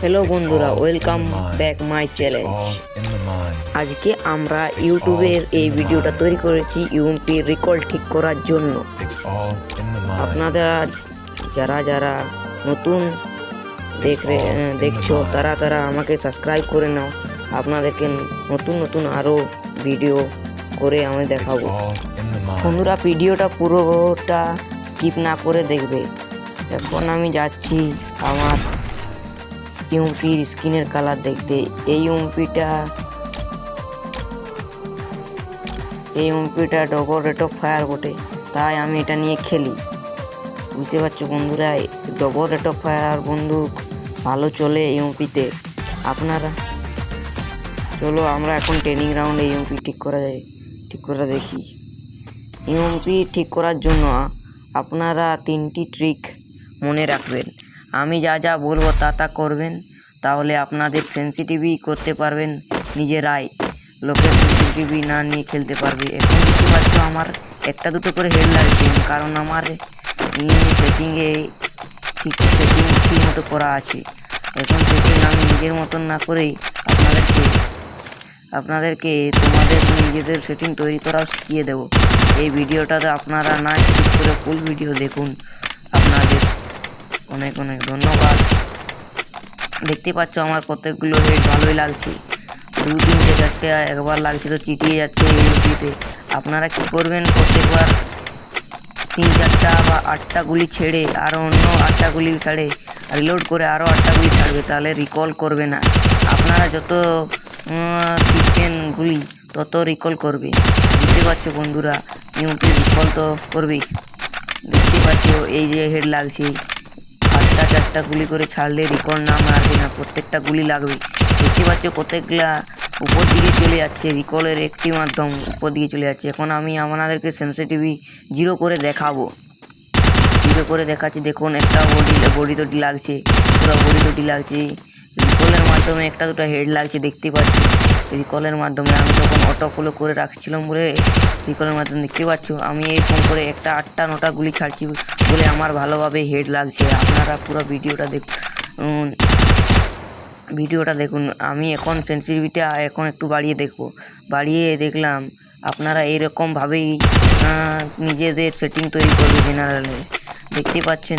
Hello বন্ধুরা, welcome back my challenge. আজকে আমরা ইউটিউবের এই ভিডিওটা তৈরি করেছি ইউএমপি রিকল ঠিক করার জন্য। আপনারা যারা যারা নতুন দেখছো তারা আমাকে সাবস্ক্রাইব করে নাও। আপনাদেরকে নতুন নতুন আরও ভিডিও করে আমি দেখাবো। বন্ধুরা, ভিডিওটা পুরোটা স্কিপ না করে দেখবে। এখন আমি যাচ্ছি আমার ইউএমপির স্কিনের কালার দেখতে। এই ইউএমপিটা ডবল রেট অফ ফায়ার বটে, তাই আমি এটা নিয়ে খেলি। বুঝতে পারছো বন্ধুরা, ডবল রেট অফ ফায়ার বন্দুক ভালো চলে ইউএমপিতে। আপনারা চলো আমরা এখন ট্রেনিং রাউন্ডে ইউএমপি ঠিক করে দেখি। ইউএমপি ঠিক করার জন্য আপনারা 3টি ট্রিক মনে রাখবেন। আমি যা যা বলবো তা করবেন, তাহলে আপনাদের সেন্সিটিভই করতে পারবেন নিজেরাই। লোকের সেন্সিটিভি না নিয়ে খেলতে পারবে। এখন দেখতে পাচ্ছ আমার একটা দুটো করে হেড লাগছে, কারণ আমার সেটিংয়ে সেটিং ঠিক মতো করা আছে। এখন সেটিং আমি নিজের মতন না করেই আপনাদেরকে তোমাদের নিজেদের সেটিং তৈরি করাও শিখিয়ে দেবো। এই ভিডিওটাতে আপনারা না স্কিপ করে ফুল ভিডিও দেখুন। আপনাদের অনেক অনেক ধন্যবাদ। দেখতে পাচ্ছ আমার প্রত্যেকগুলো হেড ভালোই লাগছে। 2, 3, 4টে একবার লাগছে তো চিটিয়ে যাচ্ছে ইউপিতে। আপনারা কি করবেন, প্রত্যেকবার 3, 4টা বা 8টা গুলি ছেড়ে আরও অন্য 8টা গুলি ছাড়ে রিলোড করে আরও 8টা গুলি ছাড়বে, তাহলে রিকল করবে না। আপনারা যত টিপেন গুলি তত রিকল করবে। বুঝতে পারছো বন্ধুরা, ইউপি রিকল তো করবেই। দেখতে পাচ্ছ এই যে হেড লাগছে, 8টা 4টা গুলি করে ছাড়লে রিকল না মারবে না, প্রত্যেকটা গুলি লাগবে। দেখতে পাচ্ছ প্রত্যেকগুলা উপর দিকে চলে যাচ্ছে, রিকলের একটি মাধ্যম উপর দিকে চলে যাচ্ছে। এখন আমি আপনাদেরকে সেন্সিটিভি 0 করে দেখাবো। 0 করে দেখাচ্ছি, দেখুন একটা বডি দুটি লাগছে, পুরো বডি দুটি লাগছে। রিকলের মাধ্যমে একটা দুটো হেড লাগছে, দেখতে পাচ্ছি রিকলের মাধ্যমে। আমি তখন অটোগুলো করে রাখছিলাম বলে রিকলের মাধ্যমে দেখতে পাচ্ছ আমি এই ফোন করে একটা 8টা 9টা গুলি ছাড়ছি বলে আমার ভালোভাবে হেড লাগছে। আপনারা পুরো ভিডিওটা দেখুন। আমি এখন সেন্সিটিভিটা এখন একটু বাড়িয়ে দেখলাম। আপনারা এইরকমভাবেই নিজেদের সেটিং তৈরি করবে জেনারেলে। দেখতে পাচ্ছেন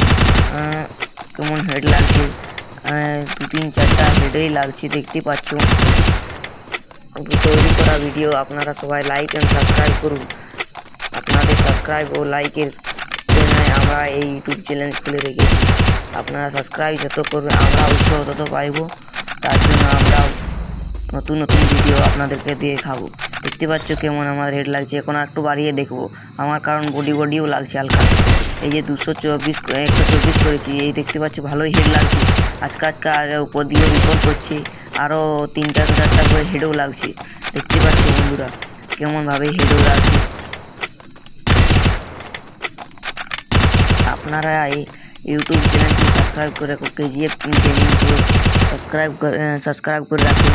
কেমন হেড লাগছে, 2, 3, 4টা হেডেই লাগছে। দেখতে পাচ্ছ তৈরি করা ভিডিও আপনারা সবাই লাইক অ্যান্ড সাবস্ক্রাইব করুন। আপনাদের সাবস্ক্রাইব ও লাইকের জন্য আমরা এই ইউটিউব চ্যানেল খুলে রেখেছি। আপনারা সাবস্ক্রাইব যত করবেন আমরা উৎসাহ তত পাইব। তার জন্য আমরা নতুন নতুন ভিডিও আপনাদেরকে দিয়ে খাবো। দেখতে পাচ্ছ কেমন আমার হেড লাগছে। এখন আর একটু বাড়িয়ে দেখবো আমার, কারণ বডিও লাগছে হালকা। এই যে 124 করেছি, এই দেখতে পাচ্ছ ভালোই হেড লাগছে। আজকে আগে উপর দিয়ে রিকল করছে, আরও 3টা 4টা করে হেডও লাগছে। দেখতে পাচ্ছ বন্ধুরা কেমনভাবে হেডও লাগছে। আপনারা এই ইউটিউব চ্যানেলটি সাবস্ক্রাইব করে কেজিএফ গেমিংকে সাবস্ক্রাইব করে রাখুন।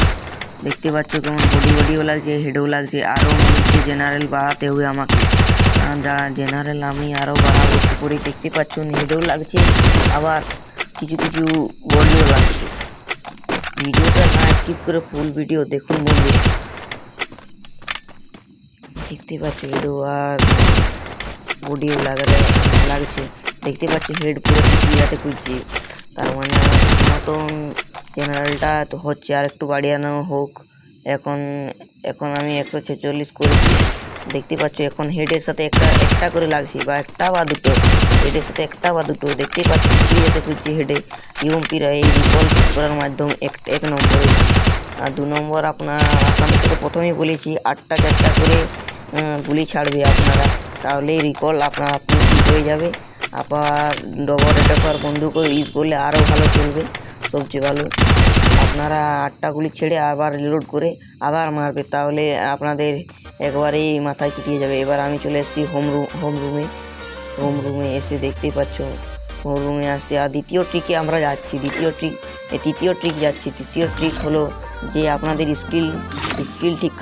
দেখতে পাচ্ছ কেমন বডিও লাগছে, হেডও লাগছে। আরও মনে হচ্ছে জেনারেল বাড়াতে হবে আমাকে, যারা জেনারেল আমি আরও বাড়াবো করে। দেখতে পাচ্ছ হেডও লাগছে, আবার কিছু বডিও লাগছে। ভিডিওটা না স্কিপ করে ফুল ভিডিও দেখুন বন্ধু। দেখতে পাচ্ছ হেডও আর বডিও লাগছে। দেখতে পাচ্ছি হেড পুরো ক্লিয়ারতে খুঁজছি, তার মানে আমার মতন জেনারেলটা তো হচ্ছে। আর একটু বাড়িয়ানো হোক। এখন আমি 146 করেছি। দেখতে পাচ্ছ এখন হেডের সাথে একটা করে লাগছে, বা একটা বা দুটো হেডের সাথে একটা বা দুটো। দেখতেই পাচ্ছি ক্লিয়ারতে খুঁজছি হেডে। ইউএমপির এই রিকল করার মাধ্যম 1 নম্বরে। আর 2 নম্বর আপনাদেরকে তো প্রথমেই বলেছি 8টা 4টা করে গুলি ছাড়বে আপনারা, তাহলেই রিকল আপনি ঠিক হয়ে যাবে। আবার ডবল রেট অফ ফায়ার বন্দুকও ইউজ করলে আরও ভালো চলবে, সবচেয়ে ভালো। আপনারা 8টা গুলি ছেড়ে আবার রিলোড করে আবার মারবে, তাহলে আপনাদের একবারেই মাথায় চিটিয়ে যাবে। এবার আমি চলে এসেছি হোম রুমে এসে দেখতেই পাচ্ছ হোম রুমে আসছি। আর দ্বিতীয় ট্রিকে আমরা যাচ্ছি। তৃতীয় ট্রিক হলো যে আপনাদের স্কিল ঠিক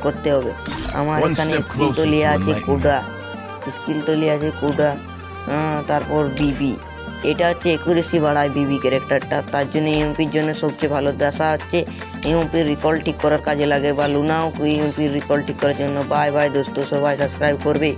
করতে হবে। আমার এখানে স্কিল তো লিয়া আছে কোডা, তারপর বিবি। এটা হচ্ছে একুরেসি বাড়ায় বিবি ক্যারেক্টারটা, তার জন্য ইএমপির জন্য সবচেয়ে ভালো দেখা হচ্ছে ইএমপির রিকল ঠিক করার কাজে লাগে, বা লুনাও ইএমপির রিকল ঠিক করার জন্য। বাই বাই দোস্ত, সবাই সাবস্ক্রাইব করবে।